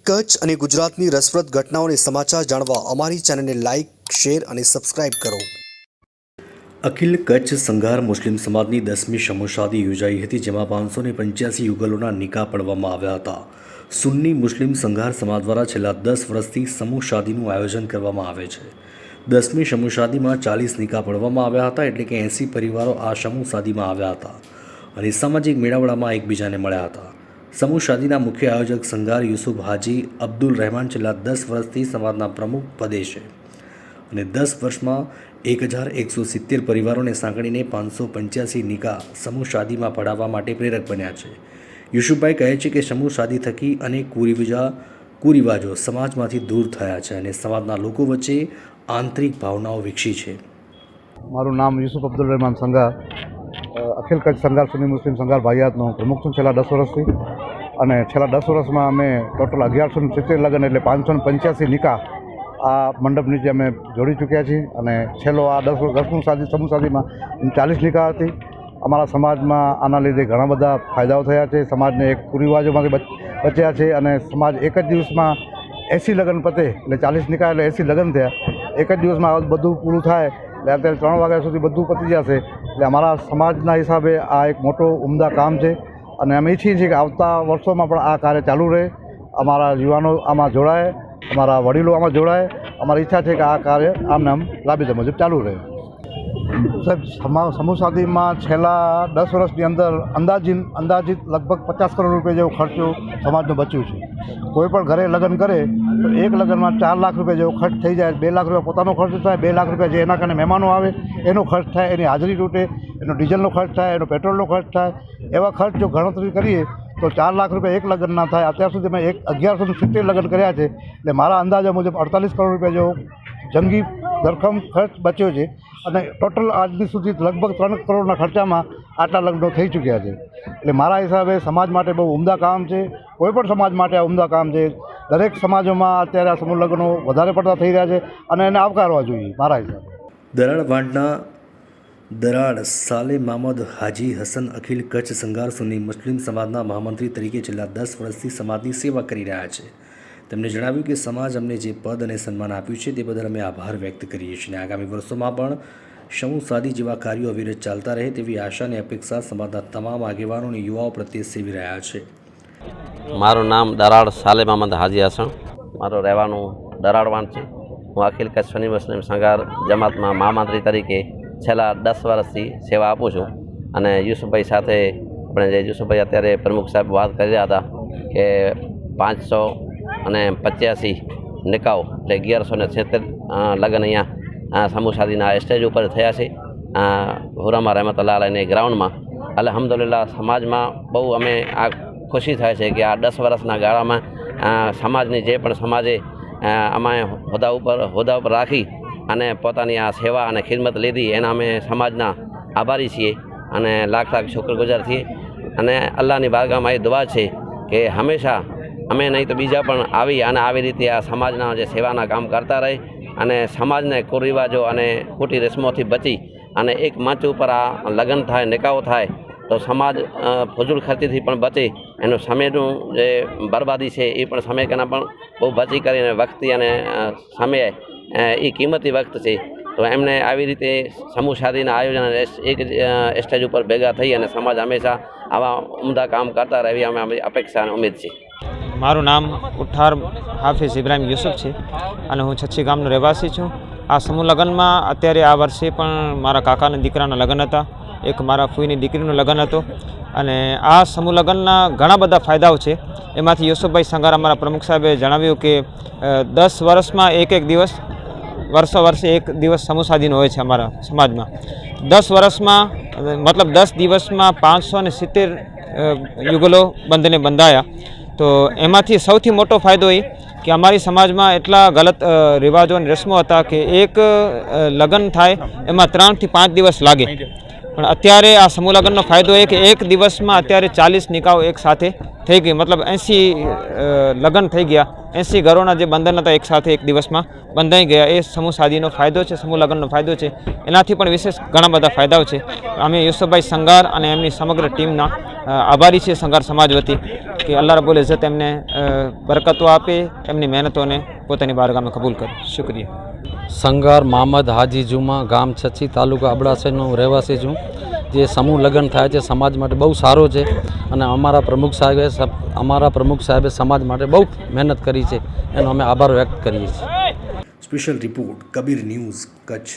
કચ્છ અને ગુજરાતની રસપ્રદ ઘટનાઓને સમાચાર જાણવા અમારી ચેનલને લાઇક, શેર અને સબસ્ક્રાઇબ કરો. અખિલ કચ્છ સંઘાર મુસ્લિમ સમાજની 10મી સમૂહ શાદી યોજાઈ હતી, જેમાં 585 યુગલોના નિકાહ પડવામાં આવ્યા હતા. સુન્ની મુસ્લિમ સંઘાર સમાજ દ્વારા છેલ્લા 10 વર્ષથી સમૂહ શાદીનું આયોજન કરવામાં આવે છે. 10મી સમૂહ શાદીમાં 40 નિકાહ પડવામાં આવ્યા હતા, એટલે કે 80 પરિવારો આ સમૂહ શાદીમાં આવ્યા હતા અને સામાજિક મેળાવડામાં એકબીજાને મળ્યા હતા. સમૂહ શાદીના મુખ્ય આયોજક સંઘાર યુસુફ હાજી અબ્દુલ રહેમાન છેલ્લા 10 વર્ષથી સમાજના પ્રમુખ પદે છે અને 10 વર્ષમાં 1170 પરિવારોને સાંકળીને 585 નિકાહ સમૂહ શાદીમાં પડાવવા માટે પ્રેરક બન્યા છે. યુસુફભાઈ કહે છે કે સમૂહ શાદી થકી અનેક કુરિવાજો સમાજમાંથી દૂર થયા છે અને સમાજના લોકો વચ્ચે આંતરિક ભાવનાઓ વિકસી છે. મારું નામ યુસુફ અબ્દુલ રહેમાન સંઘાર, અખિલ કચ્છ સંઘાર સુન્ની મુસ્લિમ સંઘાર ભાઈયાતનો પ્રમુખ છું છેલ્લા 10 વર્ષથી. અને છેલ્લા 10 વર્ષમાં અમે ટોટલ 1170 લગ્ન એટલે 585 નિકાહ આ મંડપ નીચે અમે જોડી ચૂક્યા છીએ. અને છેલ્લો આ 10મી સમૂહ શાદીમાં 40 નિકાહ હતી. અમારા સમાજમાં આના લીધે ઘણા બધા ફાયદાઓ થયા છે. સમાજને એક કુરિવાજોમાંથી બચ્યા છે અને સમાજ એક જ દિવસમાં 80 લગ્ન પતે એટલે 40 નિકાહ એટલે 80 લગ્ન થયા. એક જ દિવસમાં બધું પૂરું થાય એટલે અત્યારે 3 વાગ્યા સુધી બધું પતી જશે. એટલે અમારા સમાજના હિસાબે આ એક મોટો ઉમદા કામ છે અને અમે ઈચ્છીએ છીએ કે આવતા વર્ષોમાં પણ આ કાર્ય ચાલુ રહે. અમારા યુવાનો આમાં જોડાય, અમારા વડીલો આમાં જોડાય. અમારી ઈચ્છા છે કે આ કાર્ય આમને આમ રાબેતા મુજબ ચાલુ રહે. સાહેબ, સમૂહ શાદીમાં છેલ્લા 10 વર્ષની અંદર અંદાજિત લગભગ 50 કરોડ રૂપિયા જેવો ખર્ચો સમાજનું બચ્યું છે. કોઈ પણ ઘરે લગ્ન કરે તો એક લગ્નમાં 4 લાખ રૂપિયા જેવો ખર્ચ થઈ જાય. 2 લાખ રૂપિયા પોતાનો ખર્ચ થાય, 2 લાખ રૂપિયા જે એના કારણે મહેમાનો આવે એનો ખર્ચ થાય, એની હાજરી તૂટે, એનો ડીઝલનો ખર્ચ થાય, એનો પેટ્રોલનો ખર્ચ થાય. એવા ખર્ચ જો ગણતરી કરીએ તો 4 લાખ રૂપિયા એક લગ્નના થાય. અત્યાર સુધી મેં 1170 લગ્ન કર્યા છે એટલે મારા અંદાજા મુજબ 48 કરોડ રૂપિયા જેવો જંગી ધરખમ ખર્ચ બચ્યો છે. અને ટોટલ આજની સુધી લગભગ 3 કરોડના ખર્ચામાં આટલા લગ્નો થઈ ચૂક્યા છે. એટલે મારા હિસાબે સમાજ માટે બહુ ઉમદા કામ છે. કોઈપણ સમાજ માટે આ ઉમદા કામ છે. દરેક સમાજોમાં અત્યારે આ સમૂહ લગ્નો વધારે પડતા થઈ રહ્યા છે અને એને આવકારવા જોઈએ મારા હિસાબે. દરાડ વાંટના દરાડ સાલે મામદ હાજી હસન અખિલ કચ્છ સંઘાર સુન્ની મુસ્લિમ સમાજના મહામંત્રી તરીકે છેલ્લા 10 વર્ષથી સમાજની સેવા કરી રહ્યા છે. તેમણે જણાવ્યું કે સમાજ અમને જે પદ અને સન્માન આપ્યું છે તે બદલ અમે આભાર વ્યક્ત કરીએ છીએ અને આગામી વર્ષોમાં પણ સમૂહ શાદી જેવા કાર્યો અવિરત ચાલતા રહે તેવી આશા અને અપેક્ષા સમાજના તમામ આગેવાનો અને યુવાઓ પ્રત્યે સેવી રહ્યા છે. મારું નામ દરાડ સાલે મામદ હાજી હસન, મારું રહેવાનું દરાડવાન છે. હું અખિલ કચ્છ સુન્ની મુસ્લિમ સંઘાર જમાતમાં મહામંત્રી તરીકે છેલ્લા 10 વર્ષથી સેવા આપું છું. અને યુસુફભાઈ સાથે આપણે જે યુસુફભાઈ અત્યારે પ્રમુખ સાહેબ વાત કરી રહ્યા હતા કે 585 નિકાહ એટલે 1170 લગ્ન અહીંયા સમૂહ શાદીના સ્ટેજ ઉપર થયા છે હુરામા રહેમતુલ્લાહ અલૈહની ગ્રાઉન્ડમાં. અલ્હમ્દુલિલ્લાહ સમાજમાં બહુ અમે આ ખુશી થાય છે કે આ 10 વર્ષના ગાળામાં સમાજની જે પણ સમાજે અમે હોદ્દા ઉપર રાખી અને પોતાની આ સેવા અને ખિદમત લીધી એના અમે સમાજના આભારી છીએ અને લાખ શુક્રગુજાર છીએ. અને અલ્લાહની બારગાહમાં એ દુઆ છે કે હંમેશા અમે નહીં તો બીજા પણ આવી રીતે આ સમાજના જે સેવાના કામ કરતા રહે અને સમાજને કુરિવાજો અને ખોટી રસ્મોથી બચી અને એક મંચ ઉપર આ લગ્ન થાય, નિકાહો થાય તો સમાજ ફજૂલ ખર્ચીથી પણ બચે. એનું સમયનું જે બરબાદી છે એ પણ સમય કના પણ બહુ બચી કરીને વખતી અને સમય એ કિંમતી વખત છે. તો એમને આવી રીતે સમૂહ શાદીના આયોજન એક સ્ટેજ ઉપર ભેગા થઈ અને સમાજ હંમેશા આવા ઉમદા કામ કરતા રહે એવી અમે અપેક્ષા અને ઉમેદ છે. મારું નામ ઉઠાર હાફિઝ ઇબ્રાહિમ યુસુફ છે અને હું છચ્છી ગામનો રહેવાસી છું. આ સમૂહ લગ્નમાં અત્યારે આ વર્ષે પણ મારા કાકાના દીકરાના લગ્ન હતા, એક મારા ફૂઈની દીકરીનું લગ્ન હતું. અને આ સમૂહ લગ્નના ઘણા બધા ફાયદાઓ છે. એમાંથી યુસુફભાઈ સંઘાર અમારા પ્રમુખ સાહેબે જણાવ્યું કે 10 વર્ષમાં એક દિવસ વર્ષે એક દિવસ સમૂહ શાદીનો હોય છે અમારા સમાજમાં. 10 વર્ષમાં મતલબ 10 દિવસમાં 570 યુગલો બંધને બંધાયા. તો એમાંથી સૌથી મોટો ફાયદો એ કે અમારી સમાજમાં એટલા ગલત રિવાજો અને રસ્મો હતા કે એક લગ્ન થાય એમાં 3 થી 5 દિવસ લાગે. પણ અત્યારે આ સમૂહ લગ્નનો ફાયદો એ કે એક દિવસમાં અત્યારે 40 નિકાહો એક સાથે થઈ ગઈ. મતલબ 80 લગ્ન થઈ ગયા. 80 ઘરોના જે બંધન હતા એક સાથે એક દિવસમાં બંધાઈ ગયા. એ સમૂહ શાદીનો ફાયદો છે, સમૂહ લગ્નનો ફાયદો છે. એનાથી પણ વિશેષ ઘણા બધા ફાયદાઓ છે. અમે યુસુફભાઈ સંઘાર અને એમની સમગ્ર ટીમના આભારી છીએ સંઘાર સમાજ વતી. કે અલ્લાહ રબ્બુલ ઇઝ્ઝત એમને બરકતો આપે, એમની મહેનતોને પોતાની બારગામે કબૂલ કરે. શુક્રિયા. સંગાર મહમદ હાજી જુમા, ગામ છચ્છી, તાલુકા અબડાસાનો હું રહેવાસી છું. જે સમૂહ લગ્ન થાય છે સમાજ માટે બહુ સારો છે અને અમારા પ્રમુખ સાહેબે સમાજ માટે બહુ મહેનત કરી છે, એનો અમે આભાર વ્યક્ત કરીએ છીએ. Special report Kabir news Kutch.